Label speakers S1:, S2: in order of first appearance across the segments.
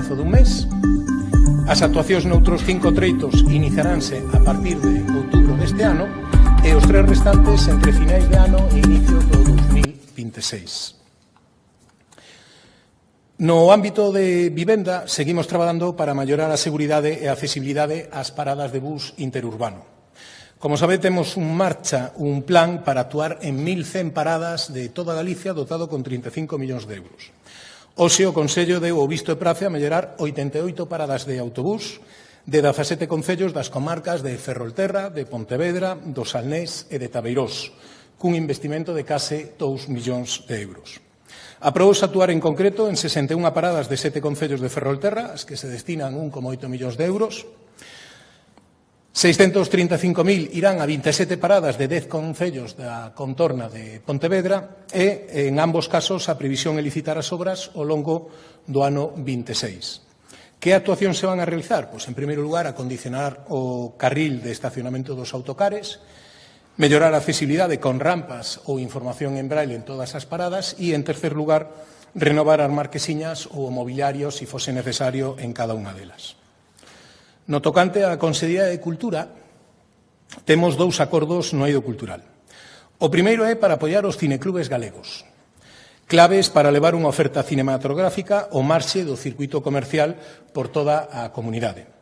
S1: prazo dun mes. As actuacións noutros 5 treitos iniciaránse a partir de outubro deste ano e os 3 restantes entre finais de ano e inicio do 2026. No ámbito de vivenda, seguimos traballando para mellorar a seguridade e a accesibilidade ás paradas de bus interurbano. Como sabe, temos en marcha un plan para actuar en 1.100 paradas de toda Galicia dotado con 35 millóns de euros. Hoxe o Consello deu o visto e prace a mellorar 88 paradas de autobús de 17 concellos das comarcas de Ferrolterra, de Pontevedra, do Salnés e de Tabeirós, cun investimento de case 2 millóns de euros. Aprobouse actuar en concreto en 61 paradas de 7 concellos de Ferrolterra, as que se destinan 1,8 millóns de euros. 635.000 irán a 27 paradas de 10 concellos da contorna de Pontevedra e, en ambos casos, a previsión é licitar as obras ao longo do ano 26. Que actuacións se van a realizar? Pois, en primeiro lugar, acondicionar o carril de estacionamento dos autocares, mellorar a accesibilidade con rampas ou información en braille en todas as paradas e, en tercer lugar, renovar as marquesiñas ou o mobiliario, se fose necesario, en cada unha delas. No tocante á Consellería de Cultura, temos 2 acordos no eido cultural. O primeiro é para apoiar os cineclubes galegos, claves para levar unha oferta cinematográfica ao marxe do circuito comercial por toda a comunidade.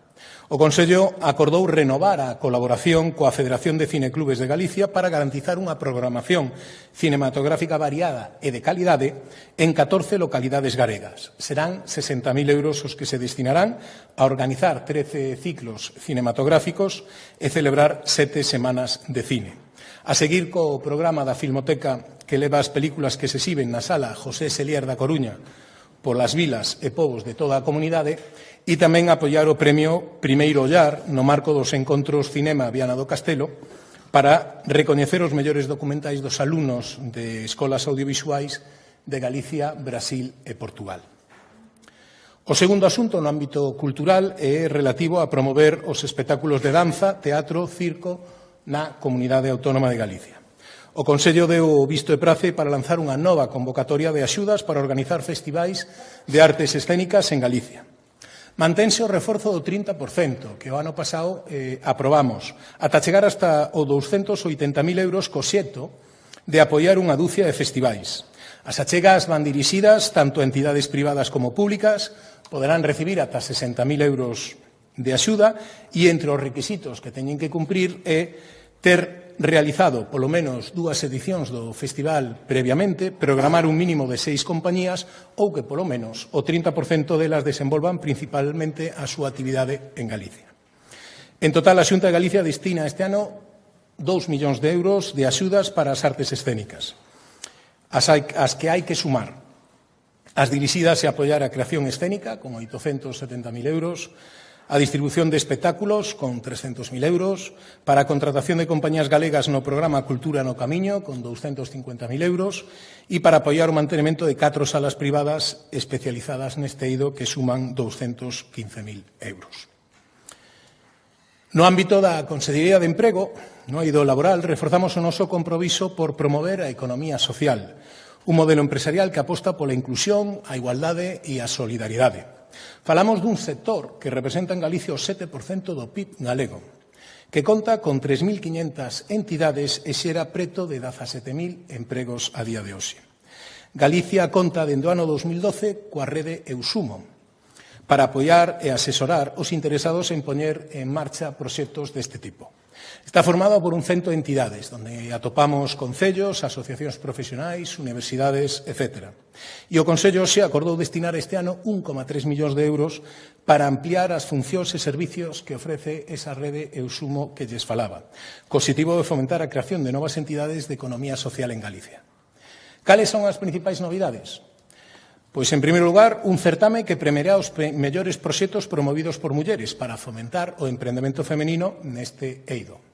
S1: O Consello acordou renovar a colaboración coa Federación de Cineclubes de Galicia para garantizar unha programación cinematográfica variada e de calidade en 14 localidades galegas. Serán 60.000 euros os que se destinarán a organizar 13 ciclos cinematográficos e celebrar 7 semanas de cine. A seguir co programa da Filmoteca que leva as películas que se exhiben na sala José Selier da Coruña polas vilas e povos de toda a comunidade, e tamén apoiar o premio Primeiro Ollar no marco dos encontros Cinema Viana do Castelo para recoñecer os mellores documentais dos alumnos de escolas audiovisuais de Galicia, Brasil e Portugal. O segundo asunto no ámbito cultural é relativo a promover os espectáculos de danza, teatro, circo na Comunidade Autónoma de Galicia. O Consello deu o visto e prace para lanzar unha nova convocatoria de axudas para organizar festivais de artes escénicas en Galicia. Mantense o reforzo do 30%, que o ano pasado aprobamos, ata chegar hasta o 280.000 euros co xeto de apoiar unha dúcia de festivais. As achegas van dirixidas tanto a entidades privadas como públicas, poderán recibir ata 60.000 euros de axuda e entre os requisitos que teñen que cumprir é ter realizado polo menos 2 edicións do festival previamente, programar un mínimo de 6 compañías ou que polo menos o 30% delas desenvolvan principalmente a súa actividade en Galicia. En total, a Xunta de Galicia destina este ano 2 millóns de euros de axudas para as artes escénicas, as que hai que sumar as dirixidas a apoiar a creación escénica con 870.000 euros, a distribución de espectáculos con 300.000 euros, para a contratación de compañías galegas no programa Cultura no Camiño con 250.000 euros e para apoiar o mantenimento de 4 salas privadas especializadas neste eido que suman 215.000 euros. No ámbito da Consellería de Emprego, no eido laboral, reforzamos o noso compromiso por promover a economía social, un modelo empresarial que aposta pola inclusión, a igualdade e a solidariedade. Falamos dun sector que representa en Galicia o 7% do PIB galego, que conta con 3.500 entidades e xera preto de 17.000 empregos a día de hoxe. Galicia conta dende o ano 2012 coa rede Eusumo para apoiar e asesorar os interesados en poñer en marcha proxectos deste tipo. Está formado por un cento de entidades, onde atopamos concellos, asociacións profesionais, universidades, etc. E o Consello hoxe acordou destinar este ano 1,3 millóns de euros para ampliar as funcións e servicios que ofrece esa rede Eusumo que lles falaba, co obxectivo de fomentar a creación de novas entidades de economía social en Galicia. Cales son as principais novidades? Pois, en primeiro lugar, un certame que premiará os mellores proxectos promovidos por mulleres para fomentar o emprendemento femenino neste eido.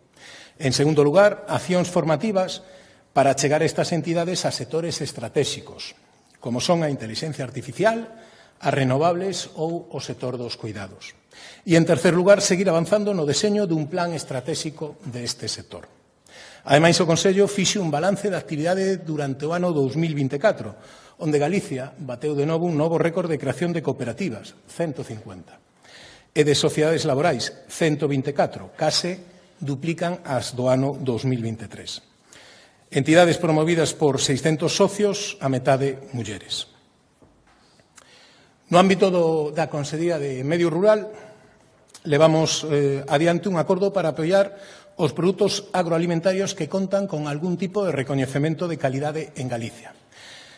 S1: En segundo lugar, accións formativas para chegar estas entidades a sectores estratégicos, como son a inteligencia artificial, as renovables ou o sector dos cuidados. E, en tercer lugar, seguir avanzando no deseño dun plan estratégico deste sector. Ademais, o Consello fixe un balance de actividade durante o ano 2024, onde Galicia bateu de novo un novo récord de creación de cooperativas, 150, e de sociedades laborais, 124, case duplican as do ano 2023. Entidades promovidas por 600 socios, a metade mulleres. No ámbito da Consellería de Medio Rural, levamos adiante un acordo para apoiar os produtos agroalimentarios que contan con algún tipo de recoñecemento de calidade en Galicia.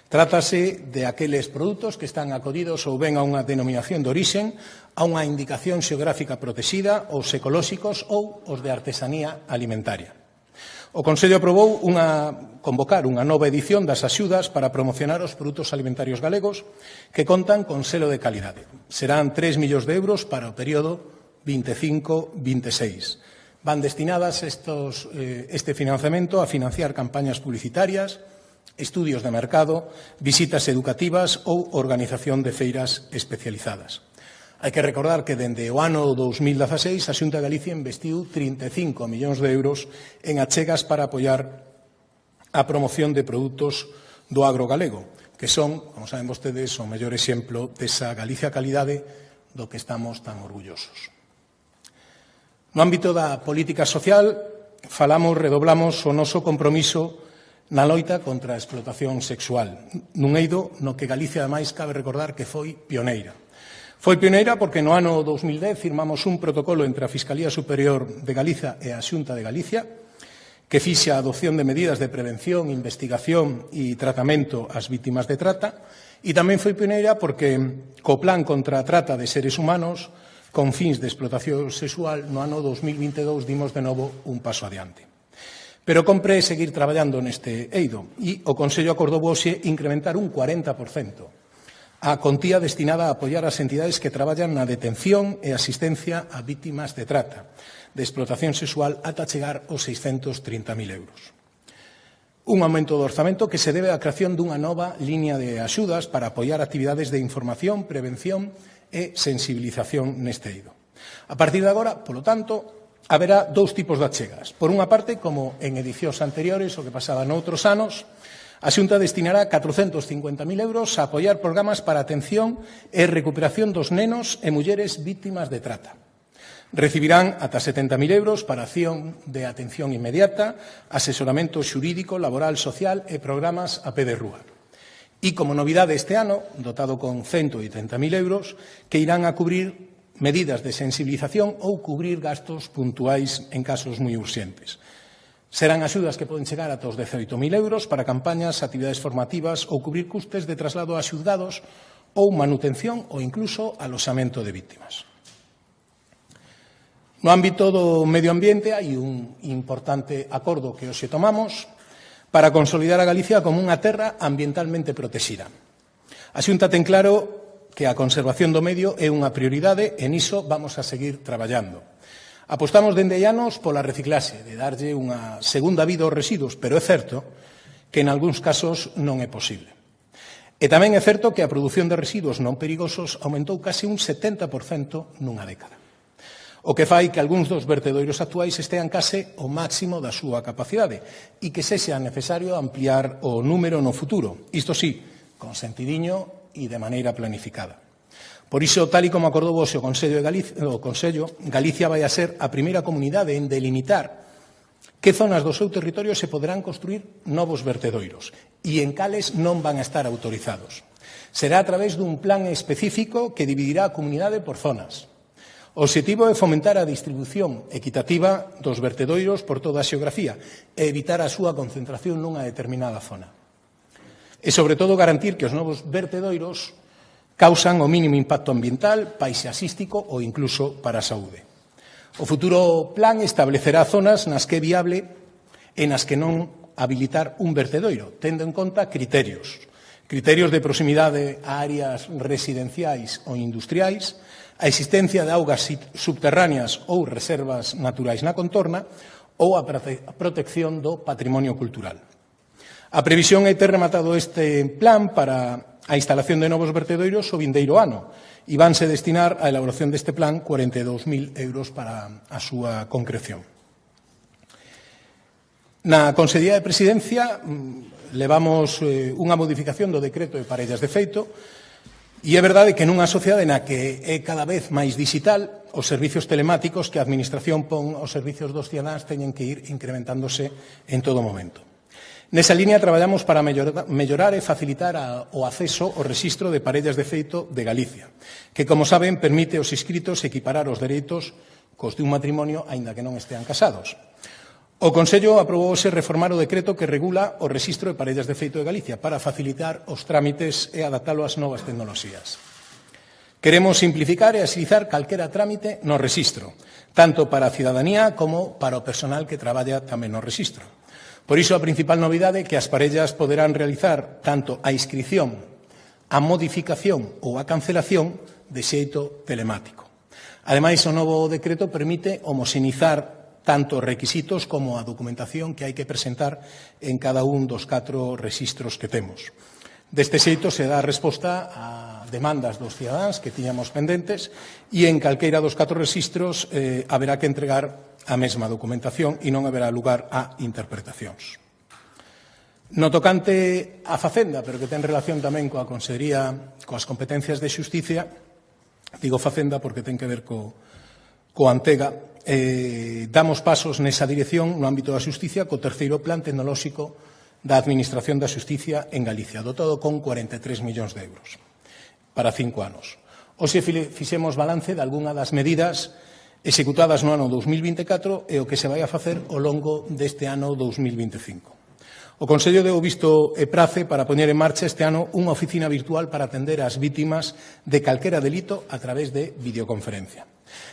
S1: Trátase de aqueles produtos que están acollidos ou ben a unha denominación de orixen, a unha indicación xeográfica protexida, os ecolóxicos ou os de artesanía alimentaria. O Consello aprobou convocar unha nova edición das axudas para promocionar os produtos alimentarios galegos que contan con selo de calidade. Serán 3 millóns de euros para o período 25-26. Van destinadas este financiamento a financiar campañas publicitarias, estudios de mercado, visitas educativas ou organización de feiras especializadas. Hai que recordar que dende o ano 2016 a Xunta de Galicia investiu 35 millóns de euros en achegas para apoiar a promoción de produtos do agro galego, que son, como saben vostedes, o mellor exemplo desa Galicia calidade do que estamos tan orgullosos. No ámbito da política social, redoblamos o noso compromiso na loita contra a explotación sexual, nun eido no que Galicia, ademais, cabe recordar que foi pioneira. Foi pioneira porque no ano 2010 firmamos un protocolo entre a Fiscalía Superior de Galiza e a Xunta de Galicia que fixa a adopción de medidas de prevención, investigación e tratamento ás vítimas de trata, e tamén foi pioneira porque co Plan contra a Trata de Seres Humanos con fins de explotación sexual no ano 2022 dimos de novo un paso adiante. Pero compre seguir traballando neste eido e o Consello acordou hoxe incrementar un 40% a cuantía destinada a apoiar as entidades que traballan na detención e asistencia a vítimas de trata, de explotación sexual ata chegar aos 630.000 euros. Un aumento do orzamento que se debe á creación dunha nova liña de axudas para apoiar actividades de información, prevención e sensibilización neste eido. A partir de agora, polo tanto, haberá dous tipos de achegas. Por unha parte, como en edicións anteriores, o que pasaba noutros anos, a Xunta destinará 450.000 euros a apoiar programas para atención e recuperación dos nenos e mulleres vítimas de trata. Recibirán ata 70.000 euros para acción de atención inmediata, asesoramento xurídico, laboral, social e programas a pé de rúa. E, como novidade este ano, dotado con 130.000 euros, que irán a cubrir medidas de sensibilización ou cubrir gastos puntuais en casos moi urxentes. Serán axudas que poden chegar ata os 18.000 euros para campañas, actividades formativas ou cubrir custes de traslado a xulgados ou manutención ou incluso aloxamento de vítimas. No ámbito do medio ambiente hai un importante acordo que hoxe tomamos para consolidar a Galicia como unha terra ambientalmente protexida. A Xunta ten claro que a conservación do medio é unha prioridade e niso vamos a seguir traballando. Apostamos dende hai anos pola reciclaxe, de darlle unha segunda vida aos residuos, pero é certo que en algúns casos non é posible. E tamén é certo que a produción de residuos non perigosos aumentou case un 70% nunha década. O que fai que algúns dos vertedoiros actuais estean case ao máximo da súa capacidade e que sexa necesario ampliar o número no futuro, isto sí, con sentidiño e de maneira planificada. Por iso, tal e como acordou hoxe o Consello, Galicia vai a ser a primeira comunidade en delimitar que zonas do seu territorio se poderán construir novos vertedoiros e en cales non van a estar autorizados. Será a través dun plan específico que dividirá a comunidade por zonas. O obxectivo é fomentar a distribución equitativa dos vertedoiros por toda a xeografía e evitar a súa concentración nunha determinada zona. E, sobre todo, garantir que os novos vertedoiros causan o mínimo impacto ambiental, paisaxístico ou incluso para a saúde. O futuro plan establecerá zonas nas que é viable e nas que non habilitar un vertedoiro, tendo en conta criterios de proximidade a áreas residenciais ou industriais, a existencia de augas subterráneas ou reservas naturais na contorna ou a protección do patrimonio cultural. A previsión é ter rematado este plan para a instalación de novos vertedoiros o vindeiro ano e vanse destinar á elaboración deste plan 42.000 euros para a súa concreción. Na Consellería de Presidencia levamos unha modificación do decreto de parellas de feito e é verdade que nunha sociedade na que é cada vez máis digital, os servicios telemáticos que a Administración pon aos servicios dos cidadáns teñen que ir incrementándose en todo momento. Nesa línea traballamos para mellorar e facilitar o acceso ao rexistro de parellas de feito de Galicia, que, como saben, permite aos inscritos equiparar os dereitos cos de un matrimonio, aínda que non estean casados. O Consello aprobouse reformar o decreto que regula o rexistro de parellas de feito de Galicia para facilitar os trámites e adaptalo ás novas tecnoloxías. Queremos simplificar e agilizar calquera trámite no rexistro, tanto para a cidadanía como para o personal que traballa tamén no rexistro. Por iso, a principal novidade é que as parellas poderán realizar tanto a inscrición, a modificación ou a cancelación de xeito telemático. Ademais, o novo decreto permite homoxeneizar tanto os requisitos como a documentación que hai que presentar en cada un dos 4 rexistros que temos. Deste xeito se dá resposta a demandas dos cidadáns que tiñamos pendentes e en calqueira dos 4 rexistros haberá que entregar a mesma documentación e non haberá lugar a interpretacións. No tocante á Facenda, pero que ten relación tamén coa Consellería, coas competencias de Xusticia, digo Facenda porque ten que ver co Antega, damos pasos nesa dirección no ámbito da Xusticia co terceiro plan tecnolóxico da Administración da Xusticia en Galicia, dotado con 43 millóns de euros para 5 anos. Hoxe fixemos balance de algunha das medidas executadas no ano 2024 e o que se vai a facer ao longo deste ano 2025. O Consello deu visto e prace para poñer en marcha este ano unha oficina virtual para atender ás vítimas de calquera delito a través de videoconferencia.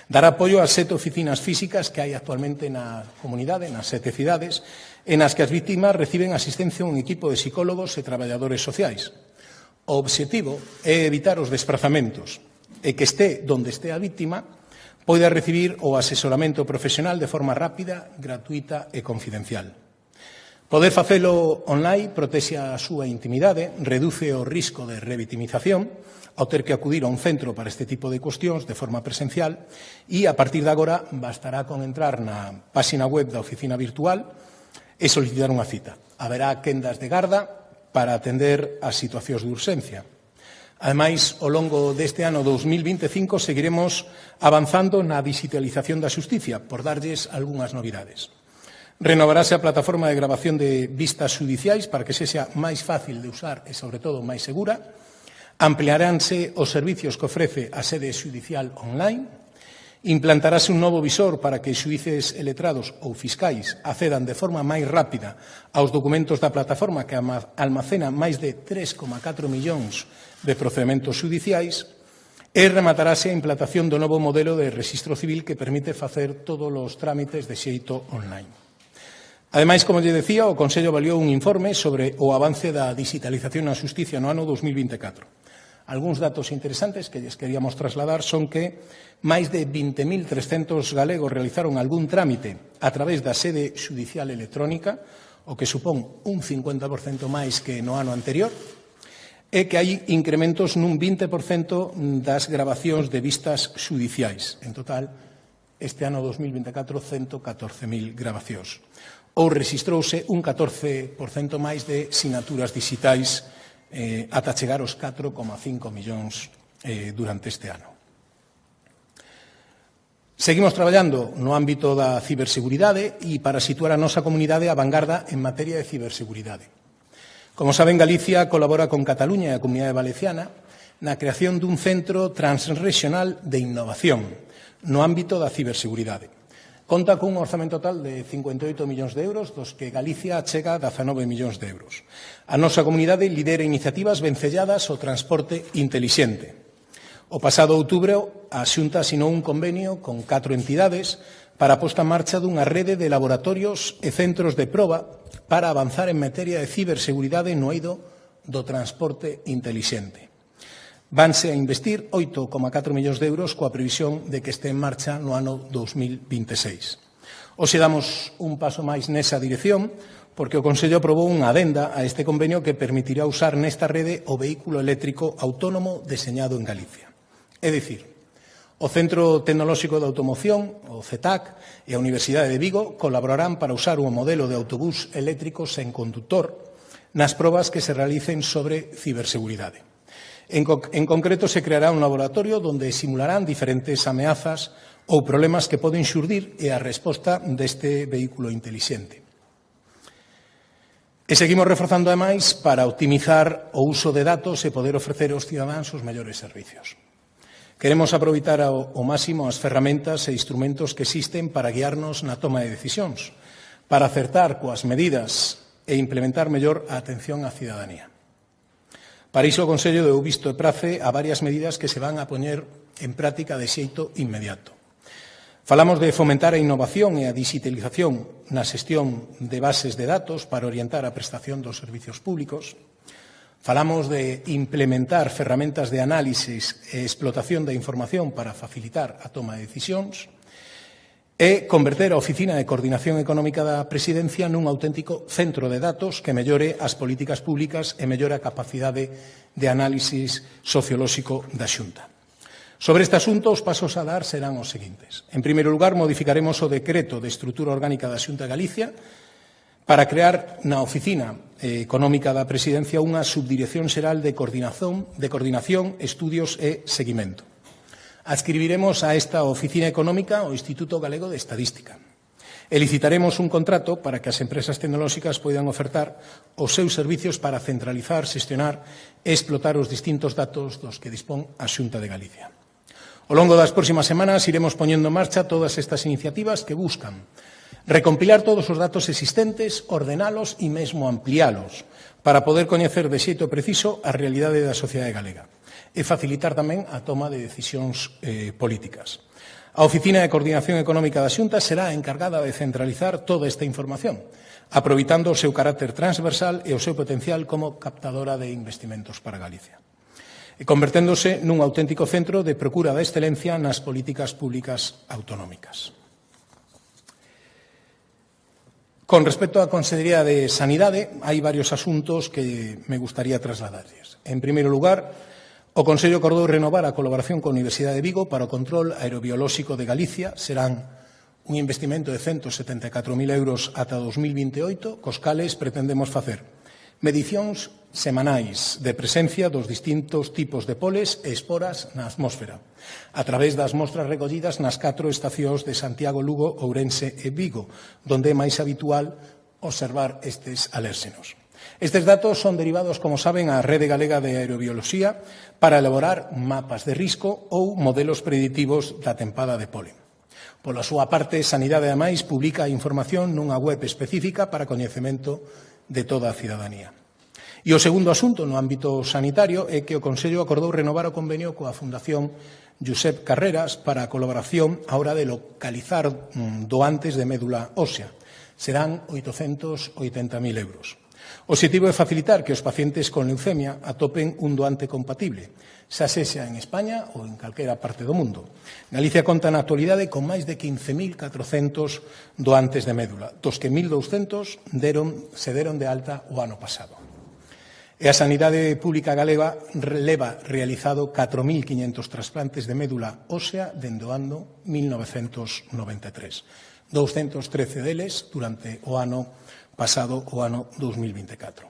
S1: Dar apoio ás 7 oficinas físicas que hai actualmente na comunidade, nas 7 cidades, en as que as vítimas reciben asistencia a un equipo de psicólogos e traballadores sociais. O obxectivo é evitar os desprazamentos e que este donde este a vítima poida recibir o asesoramento profesional de forma rápida, gratuita e confidencial. Poder facelo online protexe a súa intimidade, reduce o risco de revitimización ao ter que acudir a un centro para este tipo de cuestións de forma presencial e, a partir de agora, bastará con entrar na páxina web da oficina virtual e solicitar unha cita. Haberá quendas de garda para atender as situacións de urxencia. Ademais, ao longo deste ano 2025 seguiremos avanzando na digitalización da xusticia, por darlles algunhas novidades. Renovarase a plataforma de grabación de vistas xudiciais para que sexa máis fácil de usar e, sobre todo, máis segura. Ampliaránse os servicios que ofrece a sede xudicial online. Implantarase un novo visor para que xuíces e letrados ou fiscais accedan de forma máis rápida aos documentos da plataforma que almacena máis de 3,4 millóns de procedementos xudiciais. E rematarase a implantación do novo modelo de rexistro civil que permite facer todos os trámites de xeito online. Ademais, como lle decía, o Consello avaliou un informe sobre o avance da digitalización na xusticia no ano 2024. Algúns datos interesantes que lles queríamos trasladar son que máis de 20.300 galegos realizaron algún trámite a través da sede xudicial electrónica, o que supón un 50% máis que no ano anterior, e que hai incrementos nun 20% das grabacións de vistas xudiciais. En total, este ano 2024, 114.000 grabacións. Ou rexistrouse un 14% máis de sinaturas digitais ata chegar aos 4,5 millóns durante este ano. Seguimos traballando no ámbito da ciberseguridade e para situar a nosa comunidade á vanguarda en materia de ciberseguridade. Como saben, Galicia colabora con Cataluña e a Comunidade Valenciana na creación dun centro transregional de innovación no ámbito da ciberseguridade. Conta cun orzamento total de 58 millóns de euros, dos que Galicia chega a 19 millóns de euros. A nosa comunidade lidera iniciativas vencelladas ao transporte intelixente. O pasado outubro, a Xunta asinou un convenio con 4 entidades para a posta en marcha dunha rede de laboratorios e centros de proba para avanzar en materia de ciberseguridade no eido do transporte intelixente. Vanse a investir 8,4 millóns de euros coa previsión de que este en marcha no ano 2026. Hoxe damos un paso máis nesa dirección porque o Consello aprobou unha adenda a este convenio que permitirá usar nesta rede o vehículo eléctrico autónomo deseñado en Galicia. É dicir, O Centro Tecnolóxico de Automoción, o CETAC, e a Universidade de Vigo colaborarán para usar un modelo de autobús eléctrico sen conductor nas probas que se realicen sobre ciberseguridade. En concreto, se creará un laboratorio onde simularán diferentes ameazas ou problemas que poden xurdir e a resposta deste vehículo intelixente. E seguimos reforzando, ademais, para optimizar o uso de datos e poder ofrecer aos cidadáns os mellores servicios. Queremos aproveitar ao máximo as ferramentas e instrumentos que existen para guiarnos na toma de decisións, para acertar coas medidas e implementar mellor a atención á cidadanía. Para iso, o Consello deu visto e prace a varias medidas que se van a poñer en práctica de xeito inmediato. Falamos de fomentar a innovación e a digitalización na xestión de bases de datos para orientar a prestación dos servicios públicos. Falamos de implementar ferramentas de análisis e explotación da información para facilitar a toma de decisións e converter a Oficina de Coordinación Económica da Presidencia nun auténtico centro de datos que mellore as políticas públicas e mellore a capacidade de análisis sociolóxico da Xunta. Sobre este asunto, os pasos a dar serán os seguintes. En primeiro lugar, modificaremos o decreto de estrutura orgánica da Xunta de Galicia para crear na Oficina Económica da Presidencia unha subdirección xeral de coordinación, estudios e seguimento. Adscribiremos a esta Oficina Económica o Instituto Galego de Estadística. E licitaremos un contrato para que as empresas tecnolóxicas poidan ofertar os seus servicios para centralizar, xestionar e explotar os distintos datos dos que dispón a Xunta de Galicia. Ao longo das próximas semanas iremos poñendo en marcha todas estas iniciativas que buscan recompilar todos os datos existentes, ordenalos e mesmo ampliálos para poder coñecer de xeito preciso a realidade da sociedade galega e facilitar tamén a toma de decisións políticas. A Oficina de Coordinación Económica da Xunta será a encargada de centralizar toda esta información, aproveitando o seu carácter transversal e o seu potencial como captadora de investimentos para Galicia, e converténdose nun auténtico centro de procura da excelencia nas políticas públicas autonómicas. Con respecto á Consellería de Sanidade, hai varios asuntos que me gustaría trasladarlles. En primeiro lugar, o Consello acordou renovar a colaboración coa Universidade de Vigo para o control aerobiolóxico de Galicia. Serán un investimento de 174.000 euros ata 2028, cos cales pretendemos facer medicións semanais de presencia dos distintos tipos de poles e esporas na atmósfera, a través das mostras recollidas nas 4 estacións de Santiago, Lugo, Ourense e Vigo, donde é máis habitual observar estes alérxenos. Estes datos son derivados, como saben, á Rede Galega de Aerobioloxía para elaborar mapas de risco ou modelos predictivos da tempada de polen. Pola súa parte, Sanidade, ademais, publica a información nunha web específica para coñecemento de toda a cidadanía. E o segundo asunto no ámbito sanitario é que o Consello acordou renovar o convenio coa Fundación Josep Carreras para a colaboración á hora de localizar doantes de médula ósea. Serán 880.000 euros. O obxectivo é facilitar que os pacientes con leucemia atopen un doante compatible, xa sexa en España ou en calquera parte do mundo. Galicia conta na actualidade con máis de 15.400 doantes de médula, dos que 1.200 se deron de alta o ano pasado. E a Sanidade Pública Galega leva realizado 4.500 trasplantes de médula ósea dende o ano 1993. 213 deles durante o ano pasado, o ano 2024.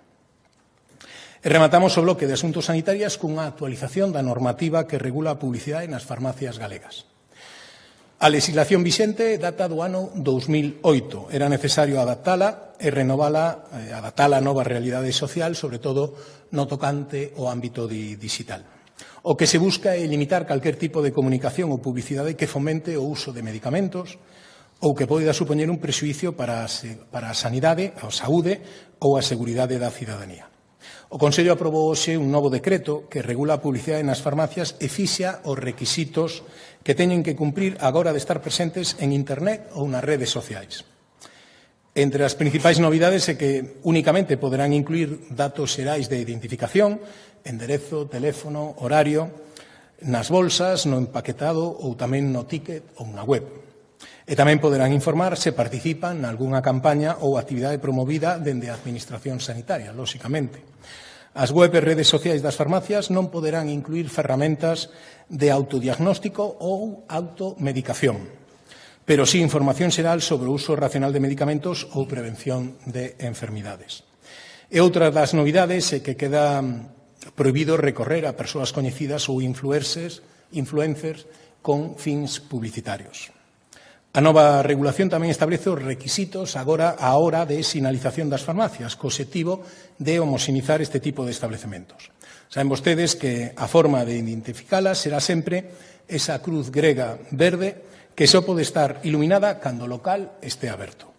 S1: E rematamos o bloque de asuntos sanitarios cunha actualización da normativa que regula a publicidade nas farmacias galegas. A legislación vixente data do ano 2008. Era necesario adaptala e renovala, adaptala a nova realidade social, sobre todo no tocante ao ámbito digital. O que se busca é limitar calquer tipo de comunicación ou publicidade que fomente o uso de medicamentos ou que poida supoñer un prexuízo para a sanidade, a saúde ou a seguridade da cidadanía. O Consello aprobou hoxe un novo decreto que regula a publicidade nas farmacias e fixa os requisitos que teñen que cumprir agora de estar presentes en Internet ou nas redes sociais. Entre as principais novidades é que únicamente poderán incluir datos xerais de identificación, enderezo, teléfono, horario, nas bolsas, no empaquetado ou tamén no ticket ou na web. E tamén poderán informar se participan nalgúnha campaña ou actividade promovida dende a Administración Sanitaria, lóxicamente. As web e redes sociais das farmacias non poderán incluir ferramentas de autodiagnóstico ou automedicación, pero sí información xeral sobre o uso racional de medicamentos ou prevención de enfermidades. E outra das novidades é que queda prohibido recorrer a persoas coñecidas ou influencers con fins publicitarios. A nova regulación tamén establece os requisitos agora á hora de sinalización das farmacias, co obxectivo de homoxeneizar este tipo de establecementos. Saben vostedes que a forma de identificalas será sempre esa cruz grega verde que só pode estar iluminada cando o local este aberto.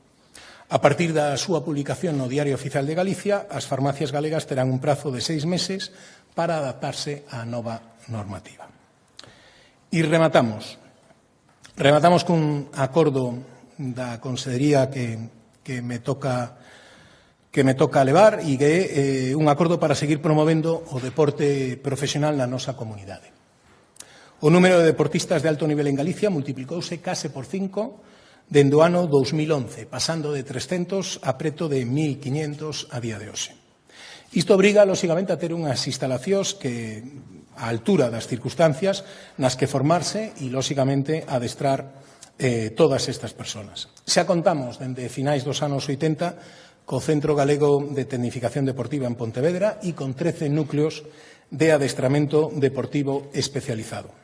S1: A partir da súa publicación no Diario Oficial de Galicia, as farmacias galegas terán un prazo de 6 meses para adaptarse á nova normativa. E rematamos cun acordo da Consellería que me toca levar e que é un acordo para seguir promovendo o deporte profesional na nosa comunidade. O número de deportistas de alto nivel en Galicia multiplicouse case por 5 dende o ano 2011, pasando de 300 a preto de 1.500 a día de hoxe. Isto obriga, lóxicamente, a ter unhas instalacións que á altura das circunstancias nas que formarse e, lóxicamente, adestrar todas estas persoas. Xa contamos, dende finais dos anos 80, co Centro Galego de Tecnificación Deportiva en Pontevedra e con 13 núcleos de adestramento deportivo especializado.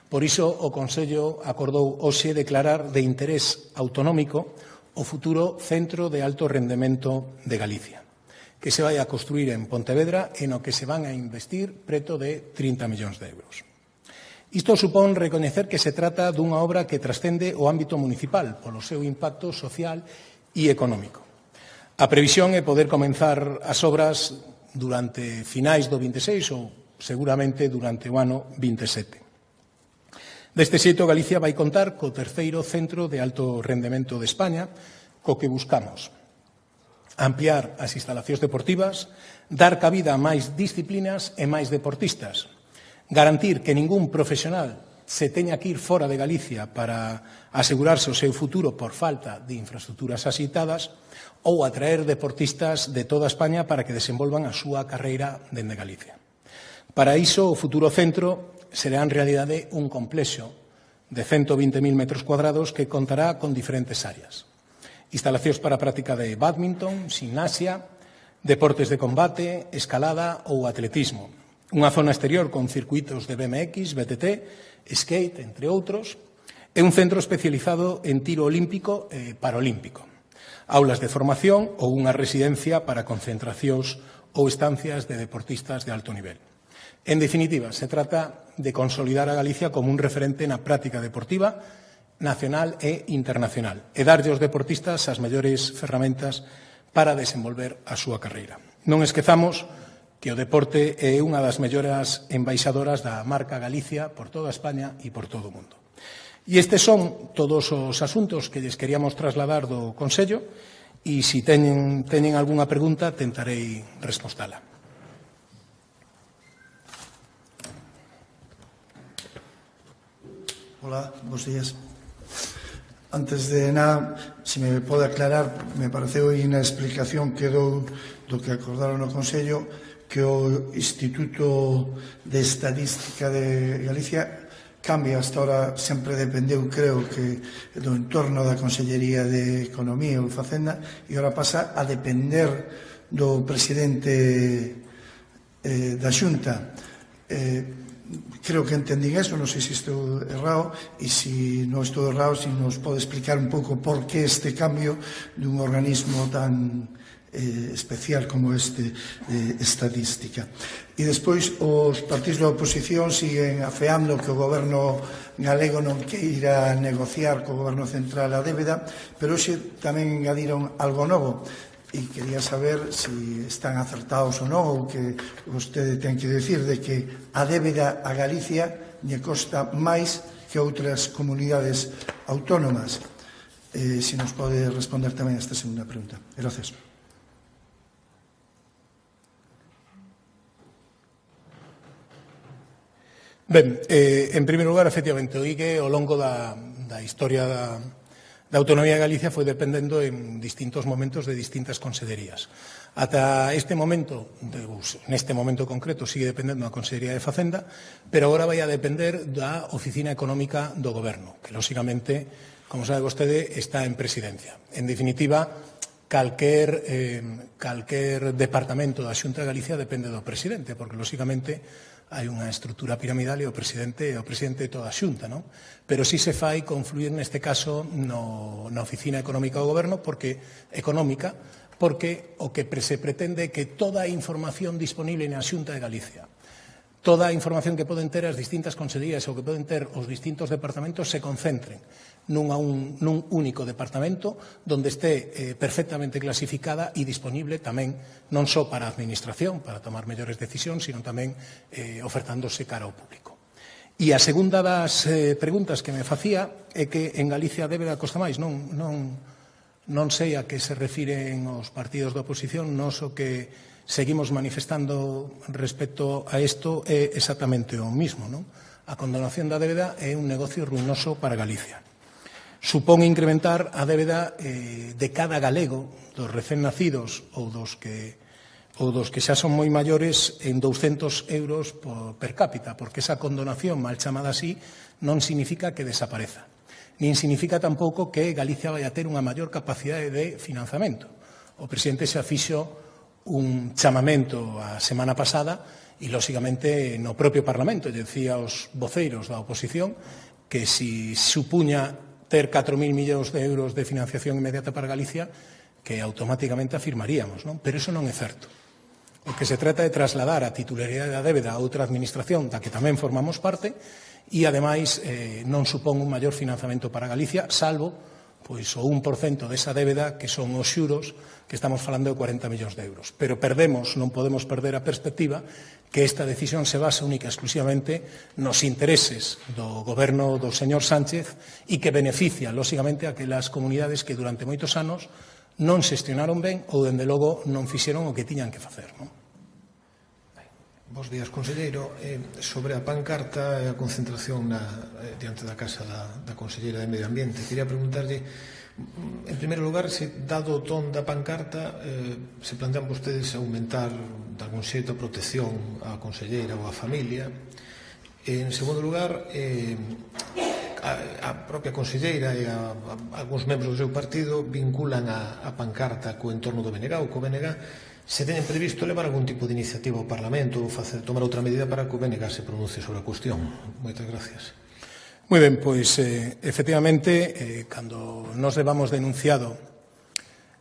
S1: Por iso, o Consello acordou hoxe declarar de interés autonómico o futuro Centro de Alto Rendemento de Galicia, que se vai a construir en Pontevedra e no que se van a investir preto de 30 millóns de euros. Isto supón recoñecer que se trata dunha obra que trascende o ámbito municipal polo seu impacto social e económico. A previsión é poder comenzar as obras durante finais do 26 ou seguramente durante o ano 27. Deste xeito, Galicia vai contar co terceiro centro de alto rendemento de España, co que buscamos ampliar as instalacións deportivas, dar cabida a máis disciplinas e máis deportistas, garantir que ningún profesional se teña que ir fora de Galicia para asegurarse o seu futuro por falta de infraestructuras axeitadas ou atraer deportistas de toda España para que desenvolvan a súa carreira dende Galicia. Para iso, o futuro centro será en realidade un complexo de 120.000 metros cuadrados que contará con diferentes áreas. Instalacións para a práctica de bádminton, gimnasia, deportes de combate, escalada ou atletismo. Unha zona exterior con circuitos de BMX, BTT, skate, entre outros, e un centro especializado en tiro olímpico e paralímpico. Aulas de formación ou unha residencia para concentracións ou estancias de deportistas de alto nivel. En definitiva, se trata de consolidar a Galicia como un referente na práctica deportiva nacional e internacional e darlle aos deportistas as mellores ferramentas para desenvolver a súa carreira. Non esquezamos que o deporte é unha das mellores embaixadoras da marca Galicia por toda España e por todo o mundo. E estes son todos os asuntos que lles queríamos trasladar do Consello e se teñen algunha pregunta tentarei respostala.
S2: Hola, bons días. Antes de nada, se me pode aclarar, me pareceu aí na explicación que dou do que acordaron no Consello que o Instituto de Estadística de Galicia cambia. Hasta ahora sempre dependeu, creo, que do entorno da Consellería de Economía ou Facenda e agora pasa a depender do presidente da Xunta. Creo que entendín eso, non sei se estou errado e se non estou errado, se nos pode explicar un pouco por que este cambio dun organismo tan especial como este de estadística. E despois os partidos da oposición siguen afeando que o goberno galego non queira negociar co goberno central a débeda, pero hoxe tamén engadiron algo novo. E quería saber se están acertados ou non, ou que vostede ten que decir de que a débeda a Galicia lle costa máis que outras comunidades autónomas. Se nos pode responder tamén esta segunda pregunta. Gracias. Ben, en primeiro lugar, efectivamente, o IGE, ao longo da historia
S1: da autonomía de Galicia foi dependendo en distintos momentos de distintas consellerías. Ata este momento, neste momento concreto, sigue dependendo da Consellería de Facenda, pero agora vai a depender da Oficina Económica do Goberno, que, lóxicamente, como sabe vostede, está en presidencia. En definitiva, calquer departamento da Xunta de Galicia depende do presidente, porque, lóxicamente, hai unha estrutura piramidal e o presidente de toda a Xunta, non? Pero si se fai confluir neste caso na Oficina Económica do Goberno, porque o que se pretende é que toda a información disponible na Xunta de Galicia, toda a información que poden ter as distintas consellerías ou que poden ter os distintos departamentos se concentren nun único departamento onde este perfectamente clasificada e disponible tamén non só para a administración, para tomar mellores decisións, sino tamén ofertándose cara ao público. E a segunda das preguntas que me facía é que en Galicia a débeda costa máis. Non sei a que se refiren os partidos da oposición, nós o que seguimos manifestando respecto a isto é exactamente o mismo, non? A condonación da débeda é un negocio ruinoso para Galicia. Supón incrementar a débeda de cada galego, dos recén nacidos ou dos que xa son moi maiores, en 200 euros per cápita, porque esa condonación, mal chamada así, non significa que desapareza. Nin significa tampouco que Galicia vai a ter unha maior capacidade de financiamento. O presidente xa fixo un chamamento a semana pasada e, lóxicamente, no propio Parlamento, lle dicía aos voceiros da oposición que si supuña ter 4.000 millóns de euros de financiación inmediata para Galicia, que automáticamente afirmaríamos, non? Pero iso non é certo. O que se trata é trasladar a titularidade da débeda a outra administración da que tamén formamos parte e, ademais, non supón un maior financiamento para Galicia, salvo o 1% desa débeda, que son os xuros, que estamos falando de 40 millóns de euros. Pero non podemos perder a perspectiva que esta decisión se basa única e exclusivamente nos intereses do goberno do señor Sánchez e que beneficia, lóxicamente, a aquelas comunidades que durante moitos anos non xestionaron ben ou, dende logo, non fixeron o que tiñan que facer, non?
S3: Bos días, conselleiro. Sobre a pancarta e a concentración diante da casa da conselleira de Medio Ambiente, quería preguntarlle, en primeiro lugar, se, dado o ton da pancarta, se plantean vostedes aumentar de algún xeito a protección á conselleira ou á familia. En segundo lugar, a propia conselleira e algúns membros do seu partido vinculan a pancarta co entorno do BNG ou co BNG. Se teñen previsto levar algún tipo de iniciativa ao Parlamento ou tomar outra medida para que o BNG se pronuncie sobre a cuestión. Moitas gracias.
S1: Moi ben, pois, efectivamente, cando nos levamos denunciado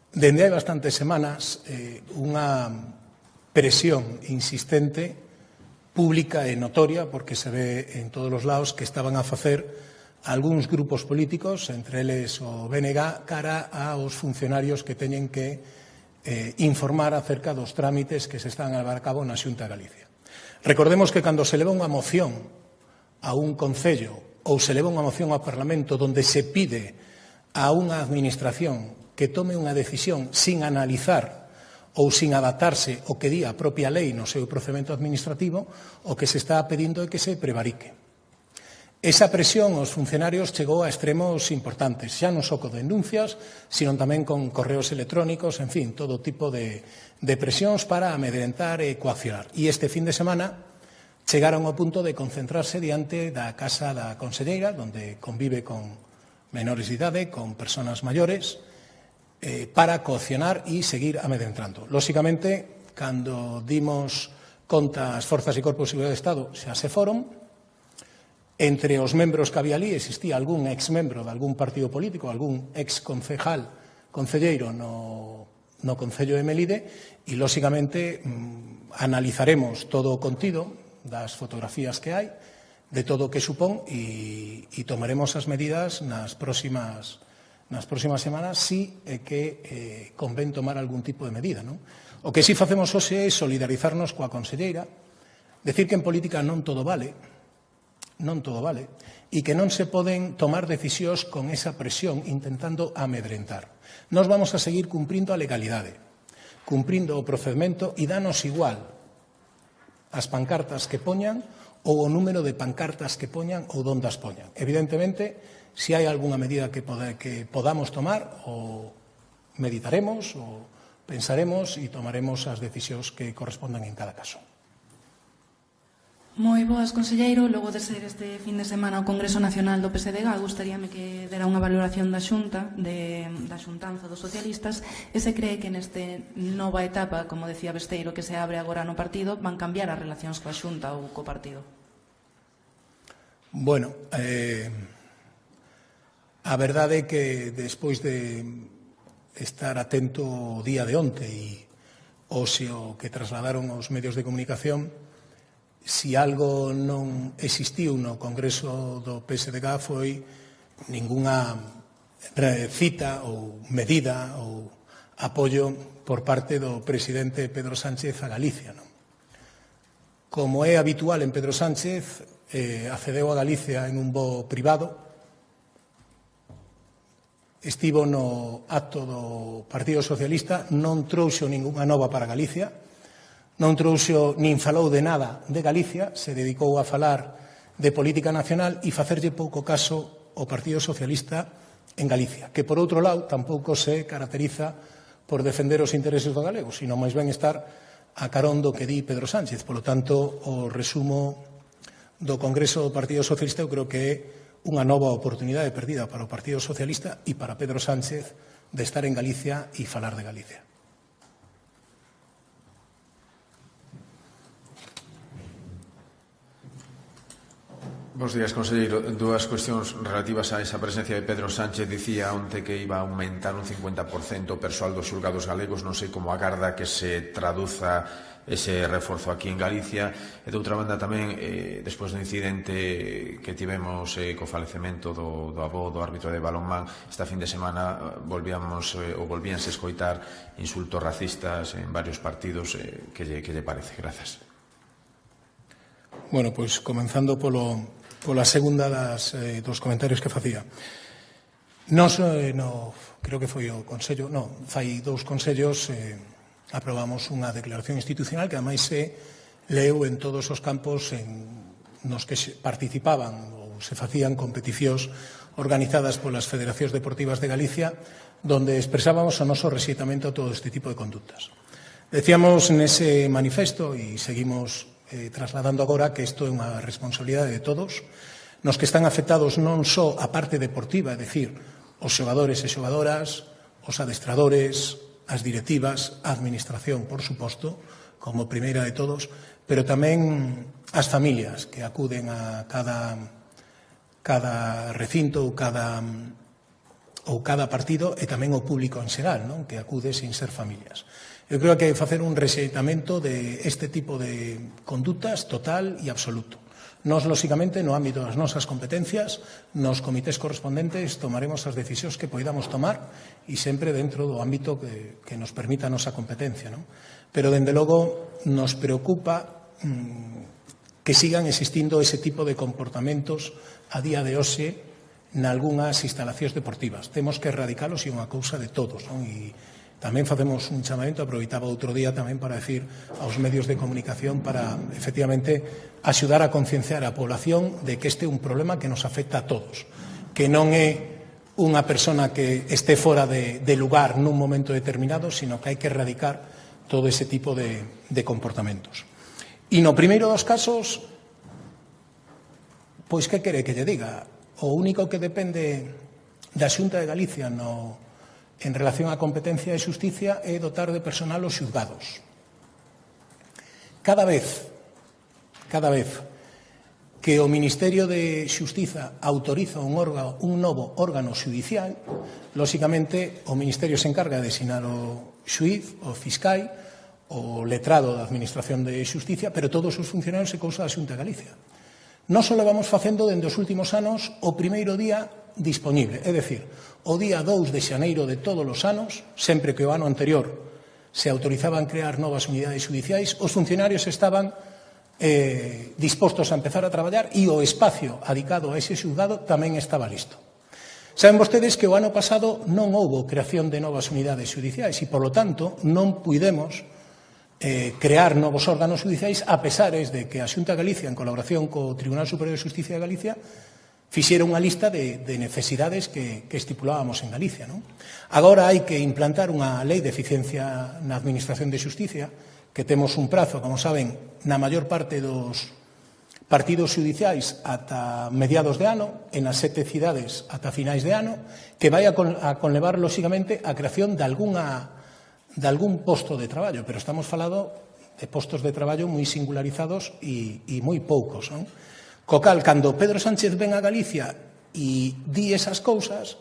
S1: dende hai bastantes semanas unha presión insistente, pública e notoria, porque se ve en todos os lados que estaban a facer algúns grupos políticos, entre eles o BNG, cara aos funcionarios que teñen que informar acerca dos trámites que se están a levar a cabo na Xunta de Galicia. Recordemos que cando se leva unha moción a un concello ou se leva unha moción ao Parlamento onde se pide a unha administración que tome unha decisión sin analizar ou sin adaptarse ao que di a propia lei no seu procedimento administrativo, o que se está pedindo é que se prevarique. Esa presión aos funcionarios chegou a extremos importantes, xa non só con denuncias, sino tamén con correos electrónicos, en fin, todo tipo de presións para amedrentar e coaccionar. E este fin de semana chegaron ao punto de concentrarse diante da casa da conselleira, onde convive con menores de idade, con persoas maiores, para coaccionar e seguir amedrentando. Lóxicamente, cando dimos conta as Forzas e Corpos de Seguridade do Estado, xa se foron. Entre os membros que había ali existía algún ex-membro de algún partido político, algún ex-concelleiro no Concello de Melide e, lóxicamente, analizaremos todo o contido das fotografías que hai, de todo o que supón e tomaremos as medidas nas próximas semanas si é que convén tomar algún tipo de medida, non? O que si facemos hoxe é solidarizarnos coa conselleira, decir que en política non todo vale, e que non se poden tomar decisións con esa presión intentando amedrentar. Nós vamos a seguir cumprindo a legalidade, cumprindo o procedimento e danos igual as pancartas que poñan ou o número de pancartas que poñan ou donde as poñan. Evidentemente, se hai algunha medida que podamos tomar, o meditaremos, ou pensaremos e tomaremos as decisións que correspondan en cada caso.
S4: Moi boas, conselleiro. Logo de ser este fin de semana o Congreso Nacional do PSDG, gustaríame que dera unha valoración da Xunta, da xuntanza dos socialistas, e se cree que neste nova etapa, como decía Besteiro, que se abre agora no partido, van cambiar as relacións coa Xunta ou co partido.
S1: Bueno, a verdade é que despois de estar atento o día de onte e o que trasladaron os medios de comunicación, si algo non existiu no Congreso do PSDG foi ningunha cita ou medida ou apoio por parte do presidente Pedro Sánchez a Galicia. Como é habitual en Pedro Sánchez, accedeu a Galicia en un voo privado, estivo no acto do Partido Socialista, non trouxo ningunha nova para Galicia, non trouxo nin falou de nada de Galicia, se dedicou a falar de política nacional e facerlle pouco caso ao Partido Socialista en Galicia, que por outro lado tampouco se caracteriza por defender os intereses do galego, sino máis ben estar a carón do que di Pedro Sánchez. Por lo tanto, o resumo do Congreso do Partido Socialista eu creo que é unha nova oportunidade perdida para o Partido Socialista e para Pedro Sánchez de estar en Galicia e falar de Galicia.
S5: Bos días, conselleiro. Dúas cuestións relativas a esa presencia de Pedro Sánchez. Dicía onte que iba a aumentar un 50% o persoal dos xulgados galegos. Non sei como agarda que se traduza ese reforzo aquí en Galicia. E de outra banda tamén, despois do incidente que tivemos co falecemento do avó do árbitro de balonmán, esta fin de semana volvíanse escoitar insultos racistas en varios partidos. Que lle parece? Grazas.
S1: Bueno, pois comenzando pola segunda dos comentarios que facía. Nos, creo que foi o Consello, fai 2 consellos, aprobamos unha declaración institucional que ademais se leu en todos os campos nos que participaban ou se facían competicións organizadas polas Federacións Deportivas de Galicia, donde expresábamos o noso rexeitamento a todo este tipo de conductas. Decíamos nese manifesto, e seguimos trasladando agora, que isto é unha responsabilidade de todos, nos que están afectados non só a parte deportiva, é dicir, os xogadores e xogadoras, os adestradores, as directivas, a administración, por suposto, como primeira de todos, pero tamén as familias que acuden a cada recinto ou cada partido, e tamén o público en xeral, que acude sin ser familias. Eu creo que hai que facer un rexeitamento de este tipo de conductas total e absoluto. Nos, lóxicamente, no ámbito das nosas competencias, nos comités correspondentes tomaremos as decisións que poidamos tomar e sempre dentro do ámbito que nos permita a nosa competencia. Pero, dende logo, nos preocupa que sigan existindo ese tipo de comportamentos a día de hoxe nalgúnas instalacións deportivas. Temos que erradicalos e é unha cousa de todos. E tamén facemos un chamamento, aproveitaba outro día tamén para decir aos medios de comunicación para, efectivamente, axudar a concienciar a población de que este é un problema que nos afecta a todos, que non é unha persona que este fora de lugar nun momento determinado, sino que hai que erradicar todo ese tipo de comportamentos. E no primeiro dos casos, pois que quere que lle diga? O único que depende da Xunta de Galicia en relación á competencia de xusticia é dotar de personal os xulgados. Cada vez que o Ministerio de Xustiza autoriza un novo órgano xudicial, lóxicamente o Ministerio se encarga de designar o xuíz, o fiscal, o letrado da Administración de Xusticia, pero todos os funcionarios é cousa da Xunta de Galicia. Nós o levamos facendo dende os últimos anos o primeiro día disponible, é dicir, o día 2 de xaneiro de todos os anos, sempre que o ano anterior se autorizaban crear novas unidades judiciais, os funcionarios estaban dispostos a empezar a traballar e o espacio adicado a ese xulgado tamén estaba listo. Saben vostedes que o ano pasado non houbo creación de novas unidades judiciais e, por lo tanto, non puidemos crear novos órganos judiciais, a pesares de que a Xunta de Galicia, en colaboración co Tribunal Superior de Xusticia de Galicia, fixera unha lista de necesidades que estipulábamos en Galicia. Agora hai que implantar unha lei de eficiencia na Administración de Xusticia, que temos un prazo, como saben, na maior parte dos partidos judiciais ata mediados de ano, e nas 7 cidades ata finais de ano, que vai a conlevar, lóxicamente, a creación de algún posto de traballo, pero estamos falando de postos de traballo moi singularizados e moi poucos. Co cal, cando Pedro Sánchez ven a Galicia e di esas cousas,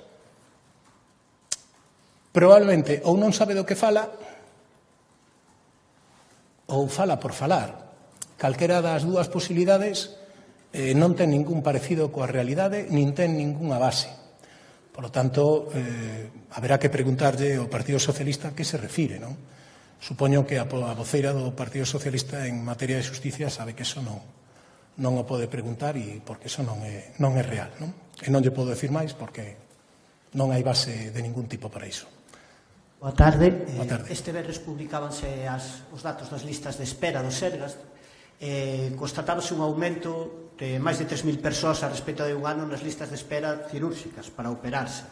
S1: probablemente ou non sabe do que fala ou fala por falar. Calquera das dúas posibilidades non ten ningún parecido coa realidade, nin ten ningunha base. Por lo tanto, haberá que preguntarlle ao Partido Socialista a que se refire. Supoño que a voceira do Partido Socialista en materia de xusticia sabe que eso non o pode preguntar, e porque eso non é real. E non lle podo decir máis porque non hai base de ningún tipo para iso.
S6: Boa tarde.
S7: Este venres publicábanse os datos das listas de espera do Sergas. Constatábase un aumento de máis de 3.000 persoas a respecto de un ano nas listas de espera cirúrxicas para operarse.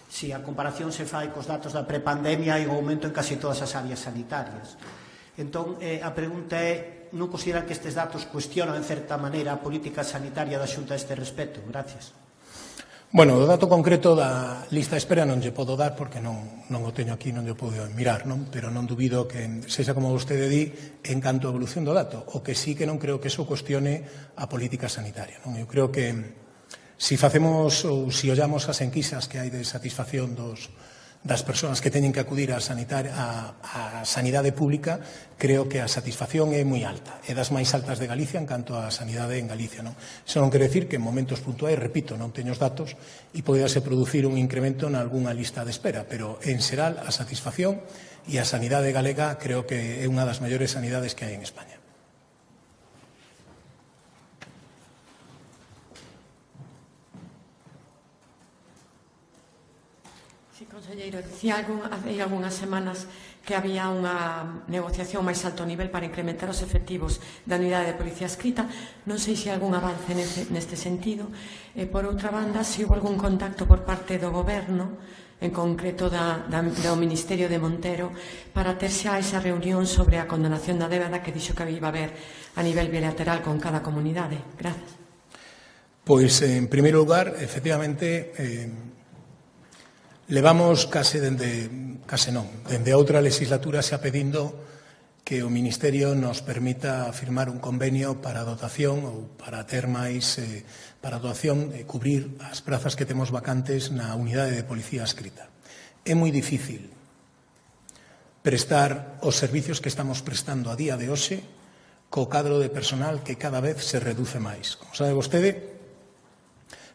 S7: Si a comparación se fai cos datos da prepandemia, hai un aumento en casi todas as áreas sanitarias. Entón, a pregunta é, non consideran que estes datos cuestionan, en certa maneira, a política sanitaria da Xunta a este respecto? Gracias.
S1: Bueno, o dato concreto da lista de espera non lle podo dar porque non o teño aquí, non lle podo mirar, pero non dubido que sexa como vostede di en canto a evolución do dato. O que sí que non creo que eso cuestione a política sanitaria. Eu creo que se facemos ou se ollamos as enquisas que hai de satisfacción das persoas que teñen que acudir á sanidade pública, creo que a satisfacción é moi alta, é das máis altas de Galicia en canto á sanidade en Galicia. Iso non quere decir que en momentos puntuais, repito, non teño os datos e podese producir un incremento en algunha lista de espera, pero en xeral a satisfacción e a sanidade galega creo que é unha das maiores sanidades que hai en España.
S8: Conselleiro, dicía hai algunhas semanas que había unha negociación máis alto nivel para incrementar os efectivos da unidade de policía escrita. Non sei se hai algún avance neste sentido. E, por outra banda, se houve algún contacto por parte do Goberno, en concreto do Ministerio de Montero, para ter xa esa reunión sobre a condonación da débeda que dixo que iba a haber a nivel bilateral con cada comunidade. Gracias.
S1: Pois, en primeiro lugar, efectivamente, levamos dende outra legislatura xa pedindo que o Ministerio nos permita firmar un convenio para a dotación ou para ter máis para a dotación e cubrir as prazas que temos vacantes na unidade de policía escrita. É moi difícil prestar os servicios que estamos prestando a día de hoxe co cadro de personal que cada vez se reduce máis. Como sabe vostede,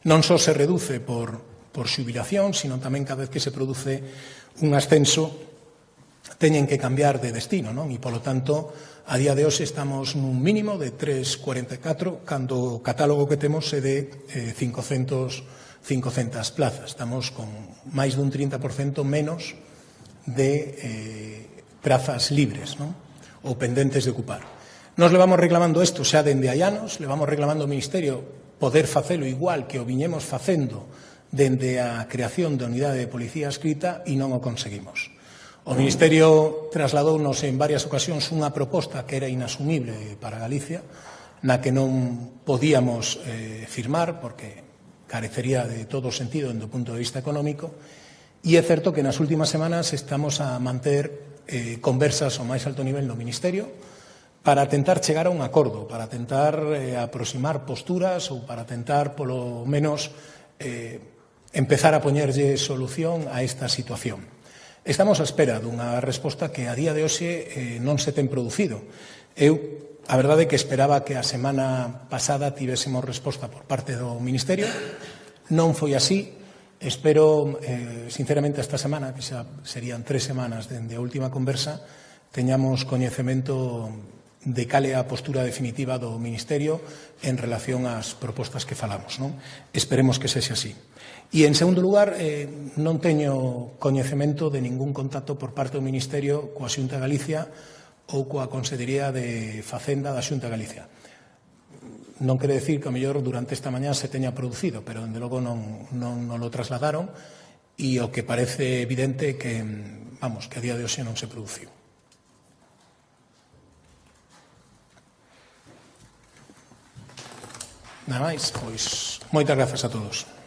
S1: non só se reduce por xubilación, sino tamén cada vez que se produce un ascenso teñen que cambiar de destino, e, polo tanto, a día de hoxe estamos nun mínimo de 344, cando o catálogo que temos é de 500 plazas. Estamos con máis dun 30% menos de prazas libres, ou pendentes de ocupar. Nos levamos reclamando isto xa dende hai anos, levamos reclamando ao Ministerio poder facelo igual que o viñemos facendo dende a creación da unidade de policía escrita e non o conseguimos. O Ministerio trasladounos en varias ocasións unha proposta que era inasumible para Galicia, na que non podíamos firmar porque carecería de todo sentido do punto de vista económico, e é certo que nas últimas semanas estamos a manter conversas ao máis alto nivel no Ministerio para tentar chegar a un acordo, para tentar aproximar posturas ou para tentar, polo menos, empezar a poñerlle solución a esta situación. Estamos á espera dunha resposta que a día de hoxe non se ten producido. A verdade é que esperaba que a semana pasada tivésemos resposta por parte do Ministerio. Non foi así. Espero, sinceramente, esta semana, que xa serían 3 semanas dende a última conversa, teñamos coñecemento de cal é a postura definitiva do Ministerio en relación ás propostas que falamos. Esperemos que sexa así. E, en segundo lugar, non teño coñecemento de ningún contacto por parte do Ministerio coa Xunta de Galicia ou coa Consellería de Facenda da Xunta de Galicia. Non quere decir que, a mellor, durante esta mañá se teña producido, pero, dende logo, non lo trasladaron, e o que parece evidente é que, que a día de hoxe non se produciu. Nada máis, pois, moitas grazas a todos.